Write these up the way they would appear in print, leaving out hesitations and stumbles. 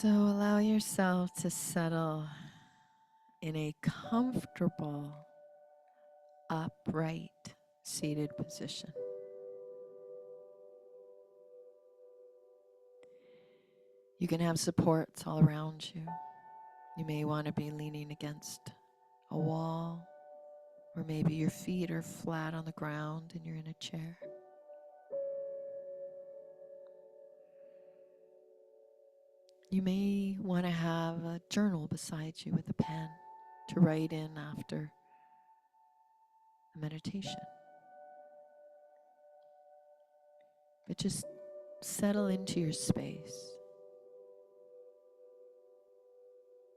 So allow yourself to settle in a comfortable, upright, seated position. You can have supports all around you. You may want to be leaning against a wall, or maybe your feet are flat on the ground and you're in a chair. You may want to have a journal beside you with a pen to write in after a meditation. But just settle into your space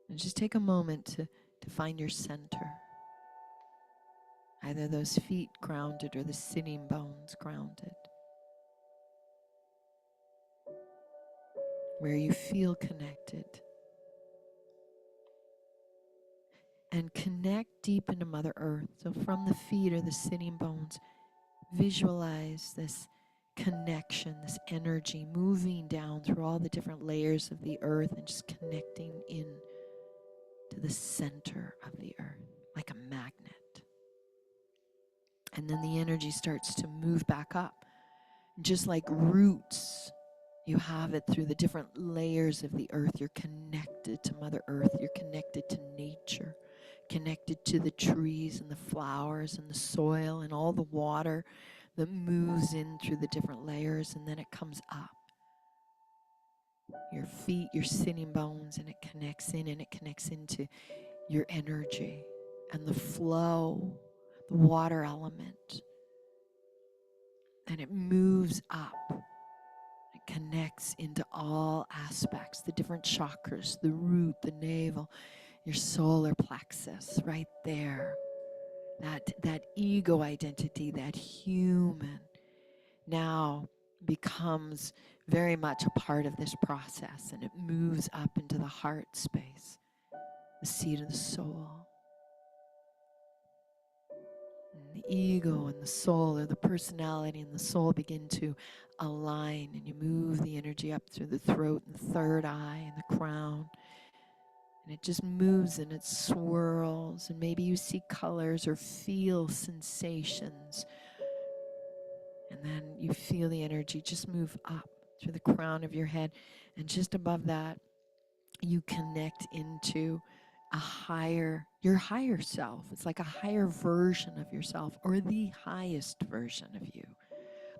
and just take a moment to find your center. Either those feet grounded or the sitting bones grounded. Where you feel connected. And connect deep into Mother Earth. So from the feet or the sitting bones, visualize this connection, this energy moving down through all the different layers of the earth and just connecting in to the center of the earth like a magnet. And then the energy starts to move back up. Just like roots, you have it through the different layers of the earth. You're connected to Mother Earth. You're connected to nature, connected to the trees and the flowers and the soil and all the water that moves in through the different layers, and then it comes up. Your feet, your sitting bones, and it connects in, and it connects into your energy and the flow, the water element. And it moves up. It connects into all aspects, the different chakras, the root, the navel, your solar plexus, right there. That ego identity, that human, now becomes very much a part of this process, and it moves up into the heart space, the seat of the soul. And the ego and the soul, or the personality and the soul, begin to align, and you move the energy up through the throat and the third eye and the crown. And it just moves and it swirls, and maybe you see colors or feel sensations. And then you feel the energy just move up through the crown of your head. And just above that, you connect into your higher self. It's like a higher version of yourself, or the highest version of you.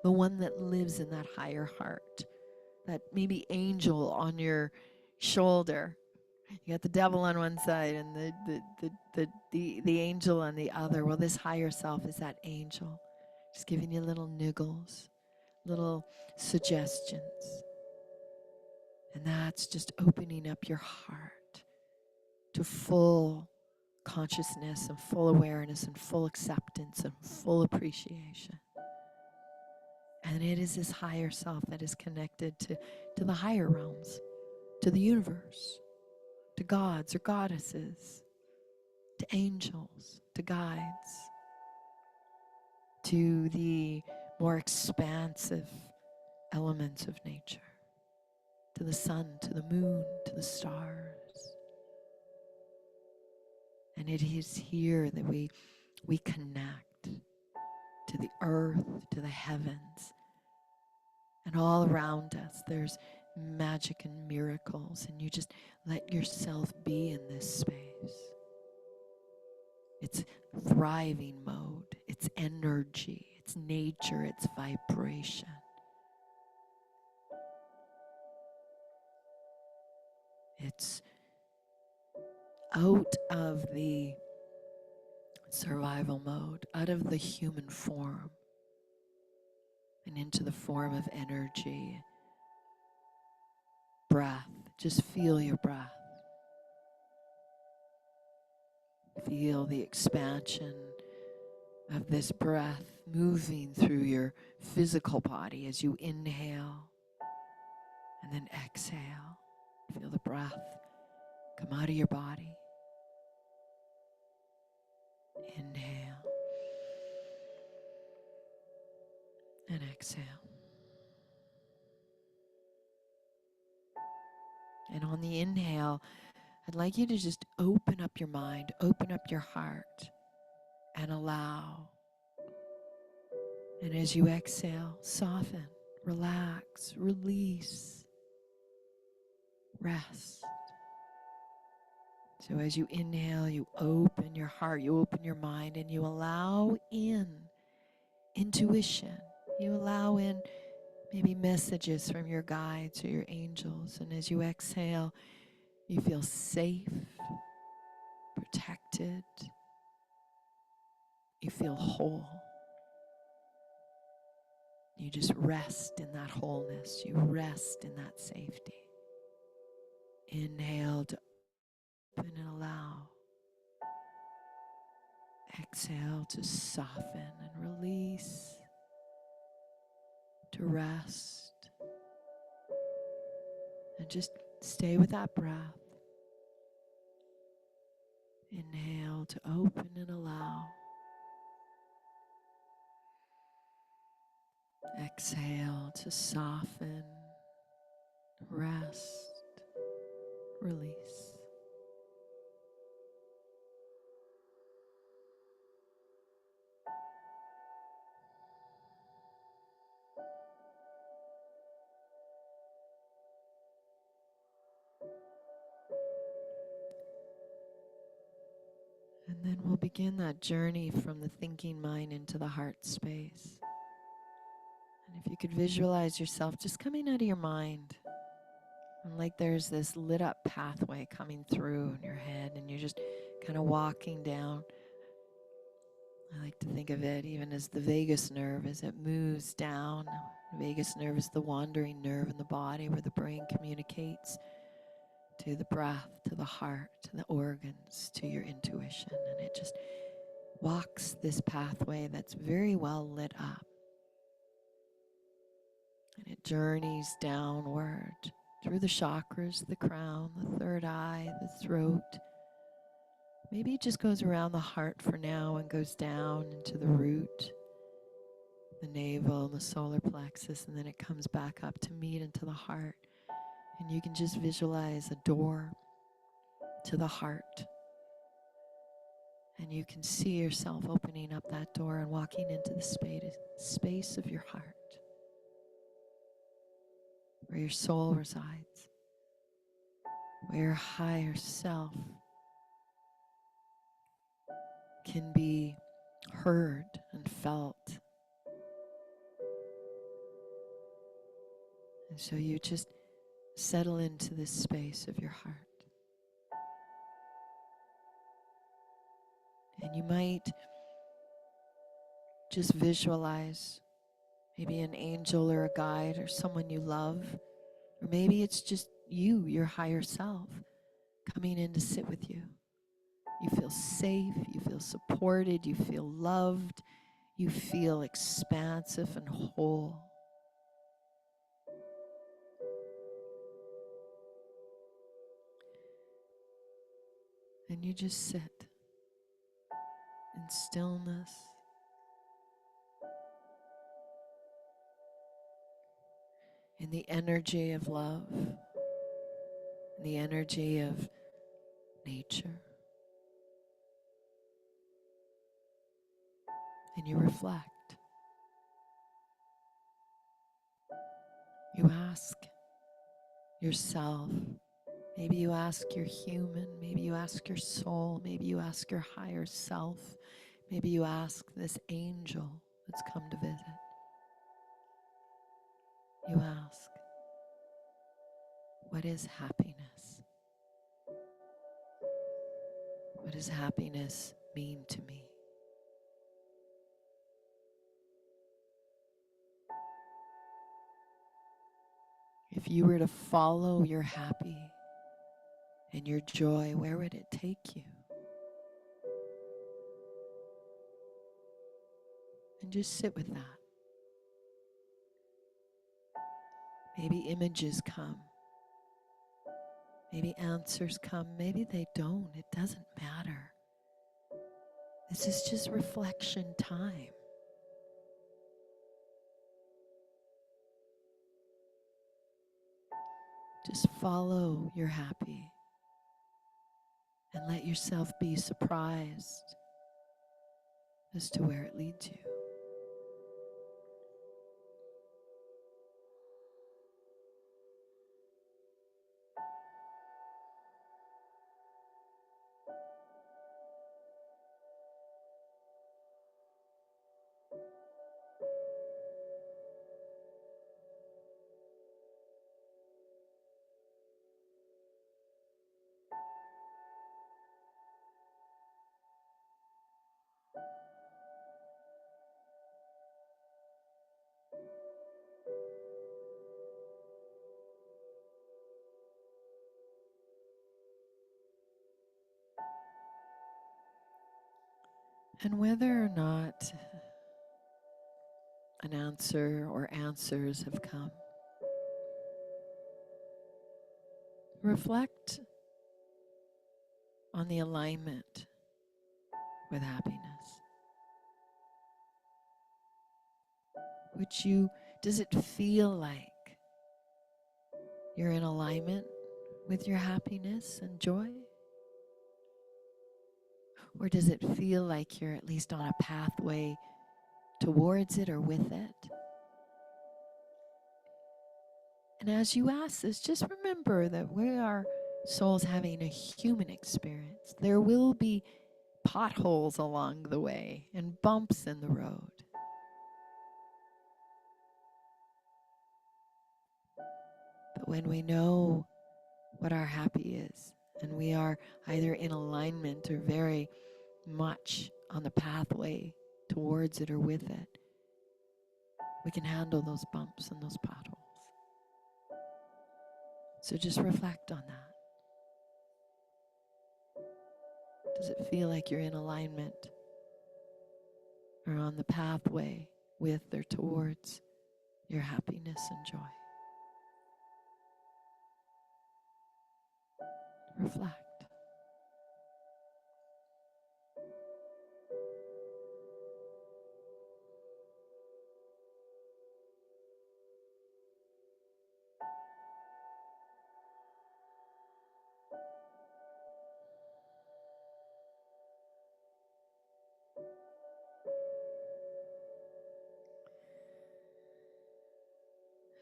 The one that lives in that higher heart. That maybe angel on your shoulder. You got the devil on one side and the angel on the other. Well, this higher self is that angel. Just giving you little niggles, little suggestions. And that's just opening up your heart to full consciousness and full awareness and full acceptance and full appreciation. And it is this higher self that is connected to the higher realms, to the universe, to gods or goddesses, to angels, to guides, to the more expansive elements of nature, to the sun, to the moon, to the stars. And it is here that we connect to the earth, to the heavens. And all around us, there's magic and miracles. And you just let yourself be in this space. It's thriving mode. It's energy. It's nature. It's vibration. It's out of the survival mode, out of the human form, and into the form of energy. Breath. Just feel your breath. Feel the expansion of this breath moving through your physical body as you inhale and then exhale. Feel the breath come out of your body. Inhale and exhale. And on the inhale, I'd like you to just open up your mind, open up your heart, and allow. And as you exhale, soften, relax, release, rest. So as you inhale, you open your heart, you open your mind, and you allow in intuition. You allow in maybe messages from your guides or your angels. And as you exhale, you feel safe, protected. You feel whole. You just rest in that wholeness. You rest in that safety. Inhale to open and allow. Exhale to soften and release, to rest. And just stay with that breath. Inhale to open and allow. Exhale to soften, rest, release. And then we'll begin that journey from the thinking mind into the heart space. And if you could visualize yourself just coming out of your mind, and like there's this lit up pathway coming through in your head, and you're just kind of walking down. I like to think of it even as the vagus nerve as it moves down. The vagus nerve is the wandering nerve in the body where the brain communicates to the breath, to the heart, to the organs, to your intuition. And it just walks this pathway that's very well lit up. And it journeys downward through the chakras, the crown, the third eye, the throat. Maybe it just goes around the heart for now and goes down into the root, the navel, the solar plexus, and then it comes back up to meet into the heart. And you can just visualize a door to the heart. And you can see yourself opening up that door and walking into the space of your heart, where your soul resides, where your higher self can be heard and felt. And so you just settle into this space of your heart. And you might just visualize maybe an angel or a guide or someone you love, or maybe it's just you, your higher self, coming in to sit with you. You feel safe, you feel supported, you feel loved, you feel expansive and whole. And you just sit in stillness, in the energy of love, in the energy of nature. And you reflect. You ask yourself, maybe you ask your human, maybe you ask your soul, maybe you ask your higher self, maybe you ask this angel that's come to visit. You ask, what is happiness? What does happiness mean to me? If you were to follow your happy and your joy, where would it take you? And just sit with that. Maybe images come. Maybe answers come. Maybe they don't. It doesn't matter. This is just reflection time. Just follow your happy and let yourself be surprised as to where it leads you. And whether or not an answer or answers have come, reflect on the alignment with happiness. Does it feel like you're in alignment with your happiness and joy? Or does it feel like you're at least on a pathway towards it or with it? And as you ask this, just remember that we are souls having a human experience. There will be potholes along the way and bumps in the road. But when we know what our happy is, and we are either in alignment or very much on the pathway towards it or with it, we can handle those bumps and those potholes. So just reflect on that. Does it feel like you're in alignment or on the pathway with or towards your happiness and joy? Reflect.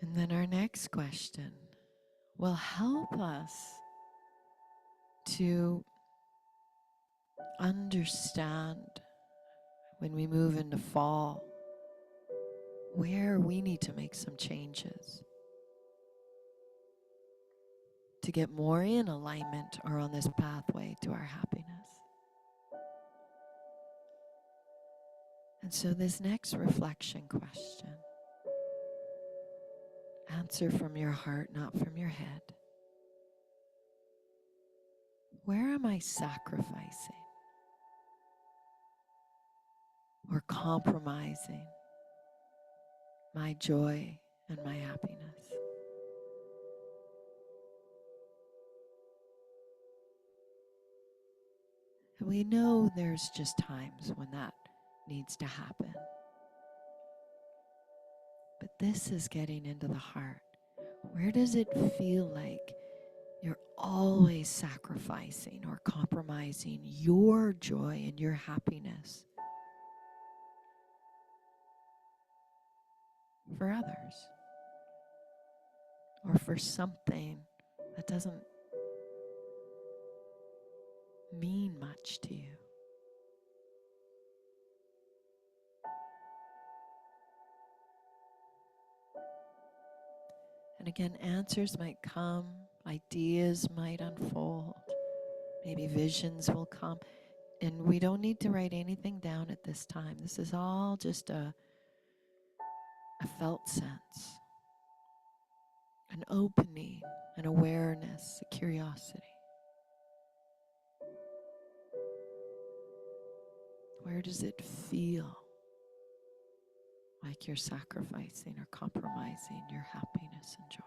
And then our next question will help us to understand when we move into fall where we need to make some changes to get more in alignment or on this pathway to our happiness. And so this next reflection question, answer from your heart, not from your head. Where am I sacrificing or compromising my joy and my happiness? And we know there's just times when that needs to happen. But this is getting into the heart. Where does it feel like you're always sacrificing or compromising your joy and your happiness for others or for something that doesn't mean much to you? And again, answers might come, ideas might unfold, maybe visions will come. And we don't need to write anything down at this time. This is all just a felt sense, an opening, an awareness, a curiosity. Where does it feel like you're sacrificing or compromising your happiness and joy?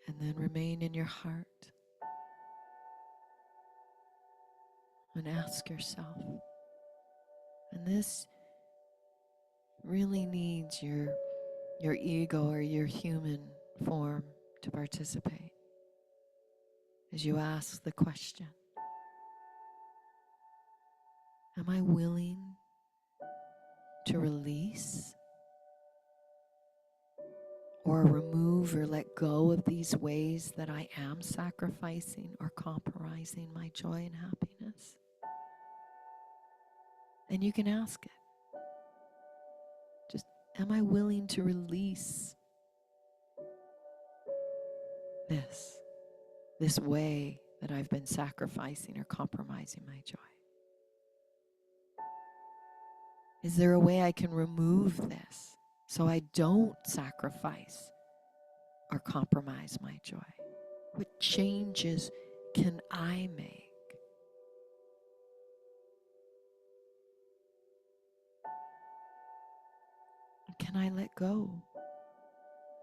And then remain in your heart and ask yourself. And this really needs your ego or your human form to participate. As you ask the question, am I willing to release or remove or let go of these ways that I am sacrificing or compromising my joy and happiness? And you can ask it. Just, am I willing to release this way that I've been sacrificing or compromising my joy? Is there a way I can remove this so I don't sacrifice or compromise my joy? What changes can I make? Can I let go?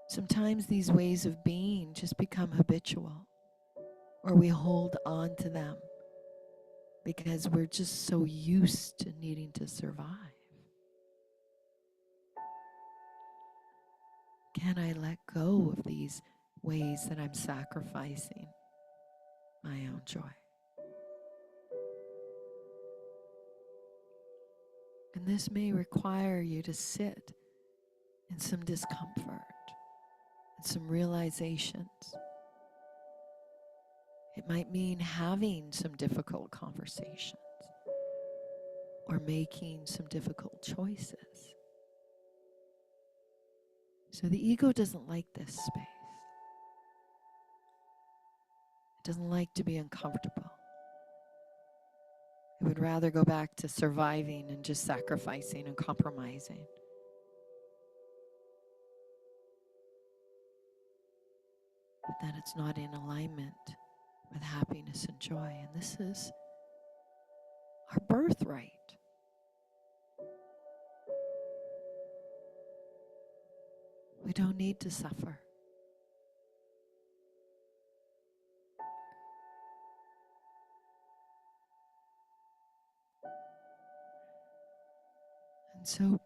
Sometimes these ways of being just become habitual, or we hold on to them because we're just so used to needing to survive. Can I let go of these ways that I'm sacrificing my own joy? And this may require you to sit in some discomfort and some realizations. It might mean having some difficult conversations or making some difficult choices. So the ego doesn't like this space. It doesn't like to be uncomfortable. It would rather go back to surviving and just sacrificing and compromising. But then it's not in alignment with happiness and joy. And this is our birthright. We don't need to suffer. And so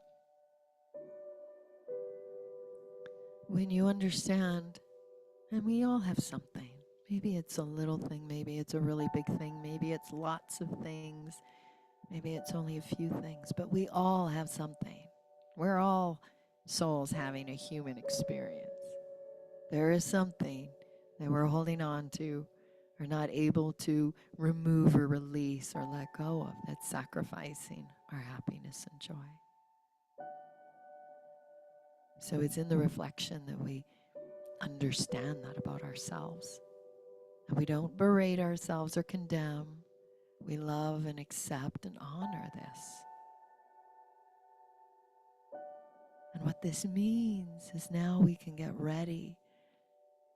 when you understand, and we all have something, maybe it's a little thing, maybe it's a really big thing, maybe it's lots of things, maybe it's only a few things, but we all have something. We're all souls having a human experience. There is something that we're holding on to or not able to remove or release or let go of that's sacrificing our happiness and joy. So it's in the reflection that we understand that about ourselves. And we don't berate ourselves or condemn. We love and accept and honor this. And what this means is now we can get ready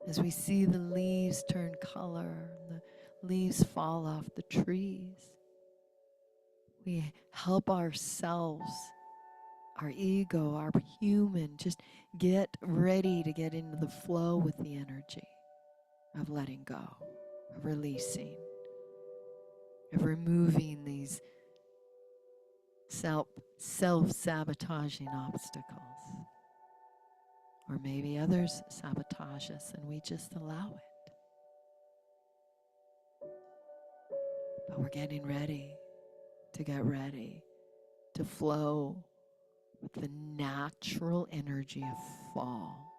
as we see the leaves turn color, and the leaves fall off the trees. We help ourselves, our ego, our human, just get ready to get into the flow with the energy of letting go, of releasing, of removing these self-sabotaging obstacles. Or maybe others sabotage us and we just allow it. But we're getting ready to flow with the natural energy of fall.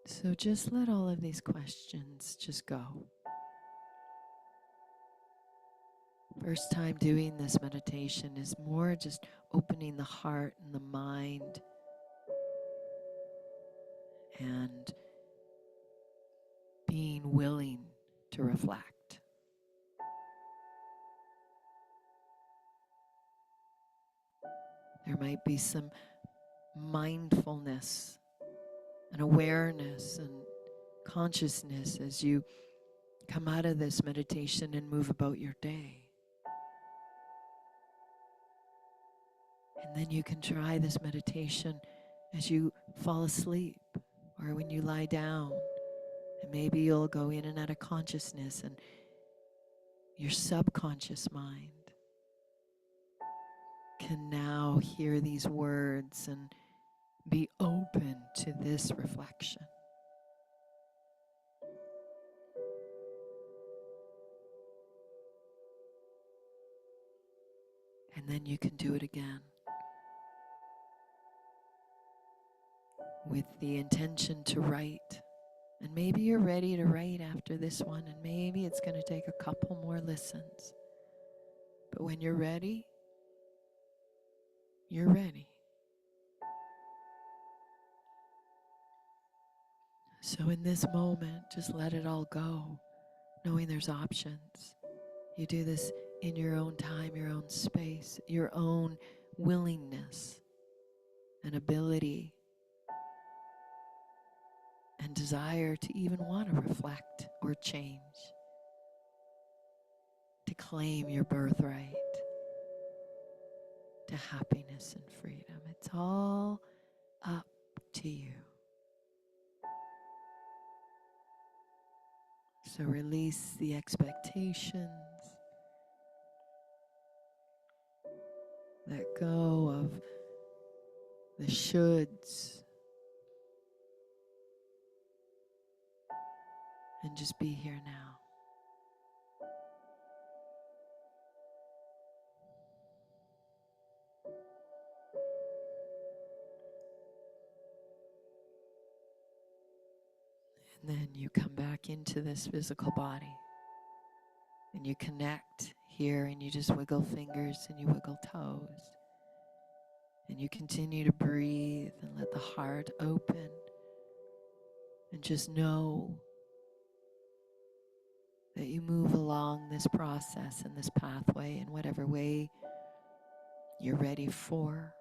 So just let all of these questions just go. First time doing this meditation is more just opening the heart and the mind and being willing to reflect. There might be some mindfulness and awareness and consciousness as you come out of this meditation and move about your day. And then you can try this meditation as you fall asleep or when you lie down. And maybe you'll go in and out of consciousness, and your subconscious mind can now hear these words and be open to this reflection. And then you can do it again with the intention to write. And maybe you're ready to write after this one, and maybe it's going to take a couple more listens. But when you're ready, you're ready. So in this moment, just let it all go, knowing there's options. You do this in your own time, your own space, your own willingness and ability and desire to even want to reflect or change, to claim your birthright to happiness and freedom. It's all up to you. So release the expectations. Let go of the shoulds. And just be here now. And then you come back into this physical body. And you connect here, and you just wiggle fingers and you wiggle toes. And you continue to breathe and let the heart open. And just know that you move along this process and this pathway in whatever way you're ready for.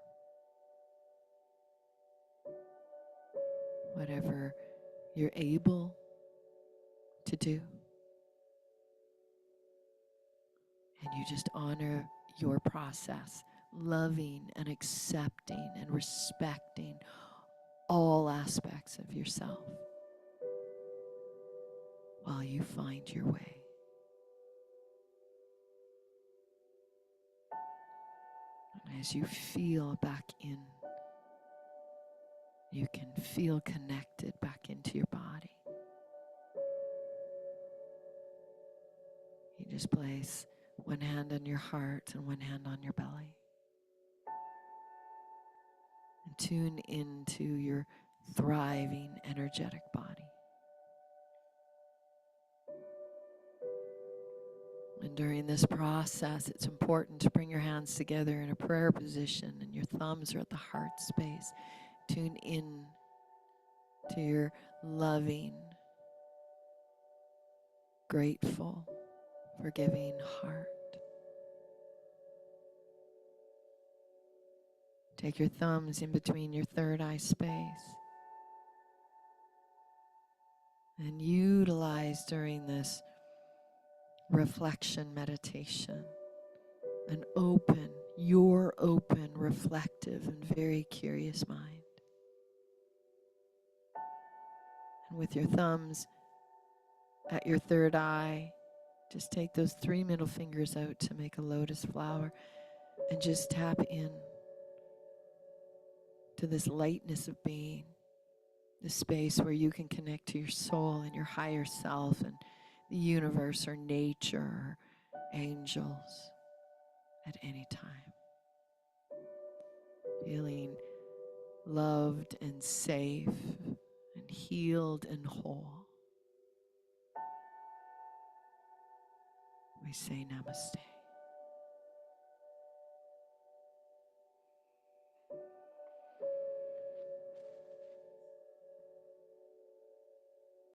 Whatever you're able to do. And you just honor your process, loving and accepting and respecting all aspects of yourself while you find your way. And as you feel back in, you can feel connected back into your body. You just place one hand on your heart and one hand on your belly. And tune into your thriving, energetic body. And during this process, it's important to bring your hands together in a prayer position, and your thumbs are at the heart space. Tune in to your loving, grateful, forgiving heart. Take your thumbs in between your third eye space and utilize during this reflection meditation an open, your open, reflective, and very curious mind. And with your thumbs at your third eye, just take those 3 middle fingers out to make a lotus flower and just tap in to this lightness of being, the space where you can connect to your soul and your higher self and the universe or nature or angels at any time. Feeling loved and safe and healed and whole. We say namaste.